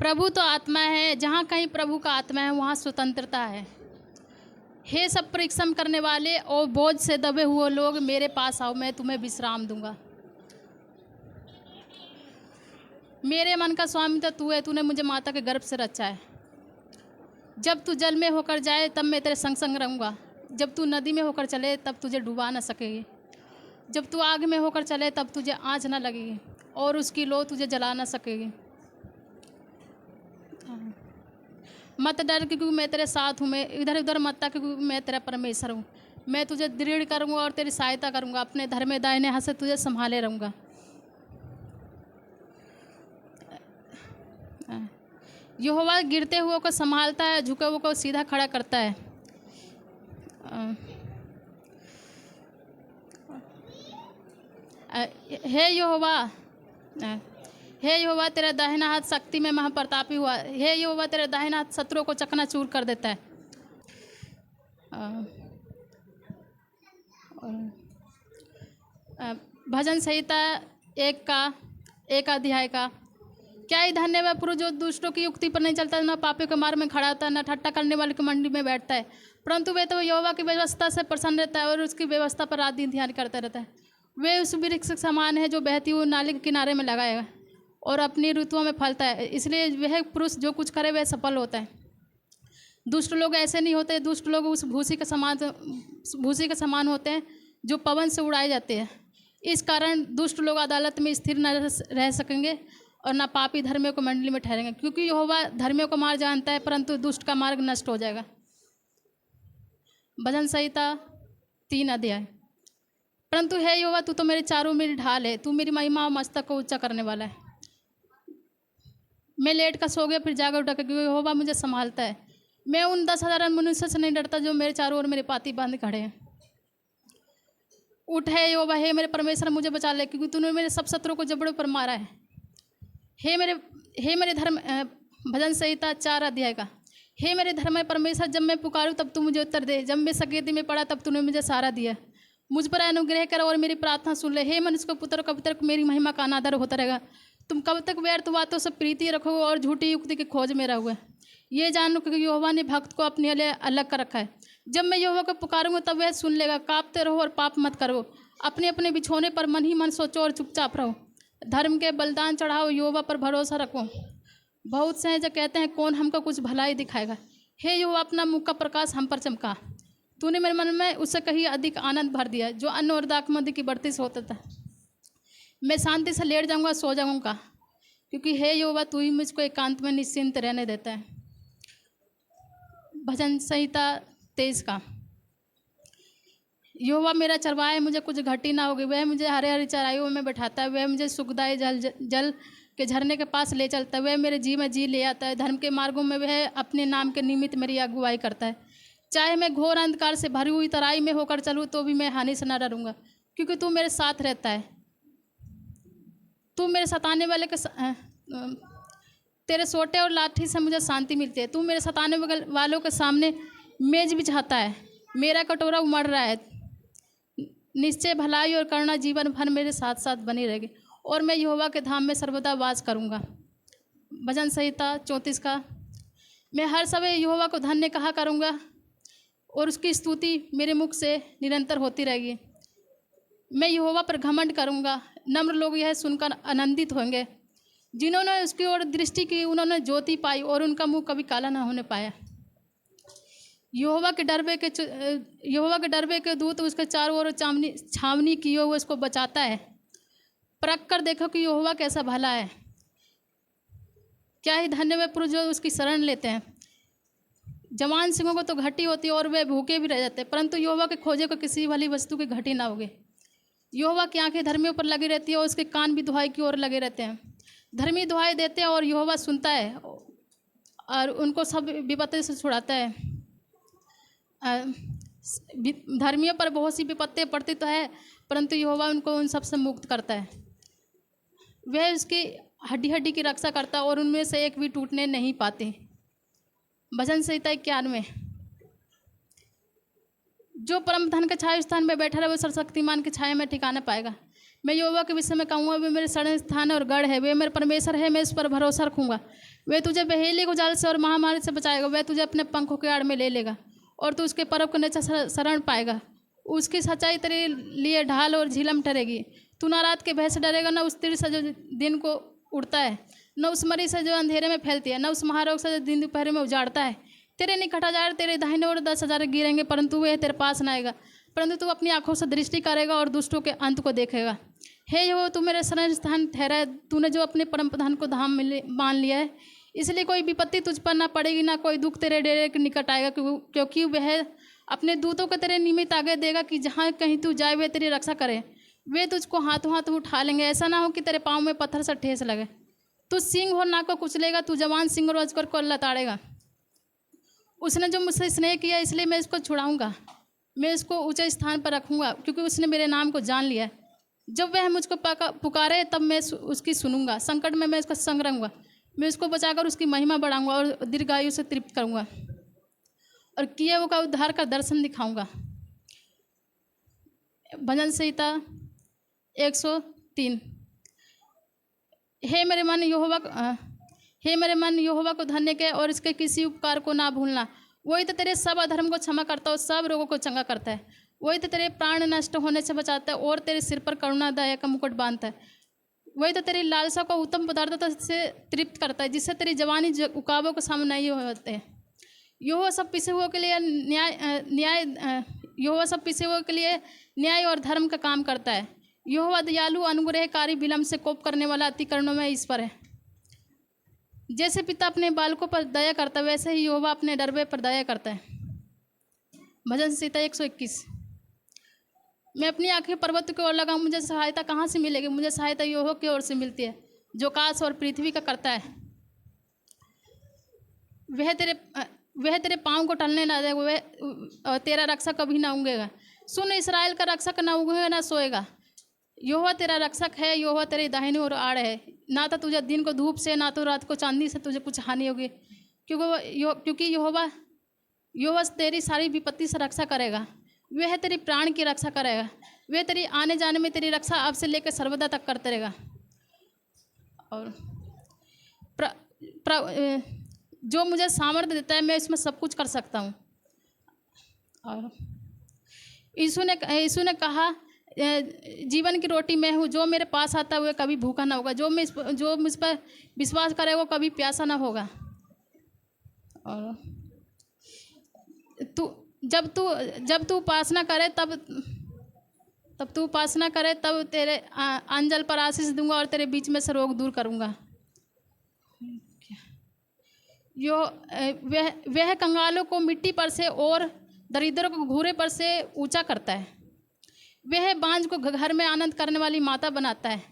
प्रभु तो आत्मा है, जहाँ कहीं प्रभु का आत्मा है वहाँ स्वतंत्रता है। हे सब परिश्रम करने वाले और बोझ से दबे हुए लोग मेरे पास आओ, मैं तुम्हें विश्राम दूंगा। मेरे मन का स्वामी तो तू है, तूने मुझे माता के गर्भ से रचा है। जब तू जल में होकर जाए तब मैं तेरे संग संग रहूँगा। जब तू नदी में होकर चले तब तुझे डुबा न सकेगी। जब तू आग में होकर चले तब तुझे आँच न लगेगी और उसकी लो तुझे जला न सकेगी। मत डर क्योंकि मैं तेरे साथ हूँ, मैं इधर उधर मत ता क्योंकि मैं तेरा परमेश्वर हूँ। मैं तुझे दृढ़ करूँगा और तेरी सहायता करूँगा, अपने धर्म में दाहिने हाथ से तुझे संभाले रहूँगा। यहोवा गिरते हुए को संभालता है, झुके हुए को सीधा खड़ा करता है। हे यहोवा, हे यहोवा तेरा दाहिना हाथ शक्ति में महाप्रतापी हुआ। हे यहोवा तेरा दाहिना हाथ शत्रुओं को चकनाचूर कर देता है। भजन संहिता 1 अध्याय का। क्या ही धन्य वह पुरुष जो दुष्टों की युक्ति पर नहीं चलता, न पापियों के मार्ग में खड़ा होता है, न ठट्ठा करने वाले की मंडी में बैठता है, परंतु वे तो यहोवा की व्यवस्था से प्रसन्न रहता है और उसकी व्यवस्था पर रात दिन ध्यान करता रहता है। वे उस वृक्ष के समान है जो बहती हुई नाली के किनारे में लगाएगा और अपनी ऋतुओं में फलता है, इसलिए वह पुरुष जो कुछ करे वह सफल होता है। दुष्ट लोग ऐसे नहीं होते, दुष्ट लोग उस भूसी के समान होते हैं जो पवन से उड़ाए जाते हैं। इस कारण दुष्ट लोग अदालत में स्थिर न रह सकेंगे और न पापी धर्मियों को मंडली में ठहरेंगे, क्योंकि यहोवा धर्मियों को मार जानता है परंतु दुष्ट का मार्ग नष्ट हो जाएगा। भजन संहिता 3 अध्याय। परंतु हे यहोवा तू तो मेरे चारों मेरी ढाल है, तू मेरी महिमा और मस्तक को ऊंचा करने वाला है। मैं लेट कर सो गया फिर जाकर उठा, क्योंकि यहोवा मुझे संभालता है। मैं उन 10,000 मनुष्य से नहीं डरता जो मेरे चारों ओर मेरे पाती बांध खड़े हैं। उठ हे यहोवा, हे मेरे परमेश्वर मुझे बचा ले, क्योंकि तूने मेरे सब शत्रुओं को जबड़ों पर मारा है। हे मेरे धर्म भजन संहिता 4 अध्याय का। हे मेरे धर्म परमेश्वर, जब मैं पुकारूं तब तू मुझे उत्तर दे, जब मैं सकेती में पड़ा तब तूने मुझे सहारा दिया। मुझ पर अनुग्रह कर और मेरी प्रार्थना सुन ले। हे मनुष्य को पुत्र, कब तक मेरी महिमा का अनादर होता रहेगा? तुम कब तक व्यर्थ बातों से प्रीति रखोगे और झूठी युक्ति की खोज में रहोगे? ये जानो कि यहोवा ने भक्त को अपने लिए अलग कर रखा है। जब मैं यहोवा को पुकारूंगा तब वह सुन लेगा। काँपते रहो और पाप मत करो, अपने अपने बिछौने पर मन ही मन सोचो और चुपचाप रहो। धर्म के बलिदान चढ़ाओ, यहोवा पर भरोसा रखो। बहुत से हैं जो कहते हैं कौन हमको कुछ भलाई दिखाएगा। हे यहोवा, अपना मुख का प्रकाश हम पर चमका। तूने मेरे मन में उससे कहीं अधिक आनंद भर दिया जो अन्न और दाखमधु की बढ़ती से होता था। मैं शांति से लेट जाऊंगा, सो जाऊंगा, क्योंकि हे यहोवा तू ही मुझको एकांत में निश्चिंत रहने देता है। भजन संहिता 23 का। यहोवा मेरा चरवाहा है, मुझे कुछ घटी ना होगी। वह मुझे हरे हरे चराइयों में बैठाता है, वह मुझे सुखदायी जल के झरने के पास ले चलता है। वह मेरे जी में जी ले आता है। धर्म के मार्गों में वह अपने नाम के निमित्त मेरी अगुवाई करता है। चाहे मैं घोर अंधकार से भरी हुई तराई में होकर चलूँ तो भी मैं हानि से न डरूंगा, क्योंकि तू मेरे साथ रहता है। तू मेरे सताने वाले के तेरे सोटे और लाठी से मुझे शांति मिलती है। तू मेरे सताने वालों के सामने मेज बिछाता है। मेरा कटोरा उमड़ रहा है। निश्चय भलाई और करुणा जीवन भर मेरे साथ साथ बनी रहेगी और मैं यहोवा के धाम में सर्वदा वास करूँगा। भजन संहिता 34 का। मैं हर समय यहोवा को धन्य कहा करूँगा और उसकी स्तुति मेरे मुख से निरंतर होती रहेगी। मैं यहोवा पर घमंड करूँगा। नम्र लोग यह सुनकर आनंदित होंगे। जिन्होंने उसकी ओर दृष्टि की उन्होंने ज्योति पाई और उनका मुंह कभी काला न होने पाया। यहोवा के डरबे के दूत उसके चारों ओर छावनी किए हुए उसको बचाता है। परख कर देखो कि यहोवा कैसा भला है। क्या ही धन्य वे पुरुष जो उसकी शरण लेते हैं। जवान सिंहों को तो घटी होती है और वे भूखे भी रह जाते हैं, परंतु यहोवा के खोजे को किसी भली वस्तु की घटी ना होगी। यहोवा की आंखें धर्मियों पर लगी रहती है और उसके कान भी दुहाई की ओर लगे रहते हैं। धर्मी दुहाई देते हैं और यहोवा सुनता है और उनको सब विपत्ति से छुड़ाता है। धर्मियों पर बहुत सी विपत्तियाँ पड़ती तो है, परंतु यहोवा उनको उन सब से मुक्त करता है। वह उसकी हड्डी हड्डी की रक्षा करता है और उनमें से एक भी टूटने नहीं पाते। भजन संहिता 91। जो परम धन के छाया स्थान में बैठा रहे वो सर्वशक्तिमान की छाया में ठिकाना पाएगा। मैं यहोवा के विषय में कहूँगा, वे मेरे शरण स्थान और गढ़ है, वे मेरे परमेश्वर है, मैं इस पर भरोसा रखूँगा। वे तुझे बहेली को जाल से और महामारी से बचाएगा, वह तुझे अपने पंखों के आड़ में ले लेगा और तू उसके पर्व के नीचे शरण पाएगा। उसकी सच्चाई तेरे लिए ढाल और झिलम ठहरेगी। तू ना रात के भय से डरेगा, न उस तीर से जो दिन को उड़ता है, न उस मरी से जो अंधेरे में फैलती है, न उस महारोग से जो दिन दोपहर में उजाड़ता है। तेरे निकट 1000 तेरे दाहिने और 10,000 गिरेंगे, परंतु वह तेरे पास न आएगा। परंतु तू अपनी आंखों से दृष्टि करेगा और दुष्टों के अंत को देखेगा। हे यहोवा, तू मेरे शरण स्थान ठहरा है, तूने जो अपने परम प्रधान को धाम में मान लिया है, इसलिए कोई विपत्ति तुझ पर ना पड़ेगी, ना कोई दुख तेरे डेरे के निकट आएगा, क्योंकि वह अपने दूतों को तेरे निमित्त आगे देगा कि जहाँ कहीं तू जाए वे तेरी रक्षा करे। वे तुझको हाथों हाथ उठा लेंगे, ऐसा ना हो कि तेरे पाँव में पत्थर से ठेस लगे। तू सिंह और नाग को कुचलेगा, तू जवान सिंह और अजगर को लताड़ेगा। उसने जो मुझसे स्नेह किया, इसलिए मैं इसको छुड़ाऊंगा, मैं इसको ऊंचे स्थान पर रखूंगा, क्योंकि उसने मेरे नाम को जान लिया है। जब वह मुझको पुकारे तब मैं उसकी सुनूंगा। संकट में मैं इसका संग रहूंगा, मैं उसको बचाकर उसकी महिमा बढ़ाऊंगा और दीर्घायु से तृप्त करूंगा और किए वो का उद्धार का दर्शन दिखाऊंगा। भजन संहिता 103। हे मेरे मन यहोवा को धन्य कह और इसके किसी उपकार को ना भूलना। वही तो तेरे सब अधर्म को क्षमा करता है और सब रोगों को चंगा करता है। वही तो तेरे प्राण नष्ट होने से बचाता है और तेरे सिर पर करुणा दया का मुकुट बांधता है। वही तो तेरी लालसा को उत्तम पदार्थों से तृप्त करता है, जिससे तेरी जवानी उकाबों के सामने नहीं होते हैं। यहोवा सब पिसे हुए के लिए यहोवा सब पिसे हुए के लिए न्याय और धर्म का काम करता है। यहोवा दयालु, अनुग्रहकारी, विलम्ब से कोप करने वाला, अति करुणा में ईश्वर है। जैसे पिता अपने बालकों पर दया करता है, वैसे ही यहोवा अपने डरवे पर दया करता है। भजन संहिता 121। मैं अपनी आंखें पर्वत की ओर लगाऊं, मुझे सहायता कहाँ से मिलेगी? मुझे सहायता यहोवा की ओर से मिलती है, जो आकाश और पृथ्वी का करता है। वह तेरे पाँव को टलने ना देगा, वह तेरा रक्षक कभी ना ऊँगेगा। सुन, इस्राएल का रक्षक ना ऊँगेगा ना सोएगा। यहोवा तेरा रक्षक है, यहोवा तेरी दाहिनी ओर आड़ है। ना तो तुझे दिन को धूप से, ना तो रात को चांदी से तुझे कुछ हानि होगी, क्योंकि यहोवा तेरी सारी विपत्ति से रक्षा करेगा। वह तेरी प्राण की रक्षा करेगा। वह तेरी आने जाने में तेरी रक्षा अब से लेकर सर्वदा तक करते रहेगा। और जो मुझे सामर्थ्य देता है, मैं इसमें सब कुछ कर सकता हूँ। और यीशु ने कहा, जीवन की रोटी मैं हूँ, जो मेरे पास आता है वह कभी भूखा ना होगा, जो मुझ पर विश्वास करे वो कभी प्यासा ना होगा। और जब तू उपासना करे तब तेरे अंजल पर आशीष दूंगा और तेरे बीच में से रोग दूर करूंगा। वह कंगालों को मिट्टी पर से और दरिद्रों को घूरे पर से ऊंचा करता है। वह बांझ को घर में आनंद करने वाली माता बनाता है।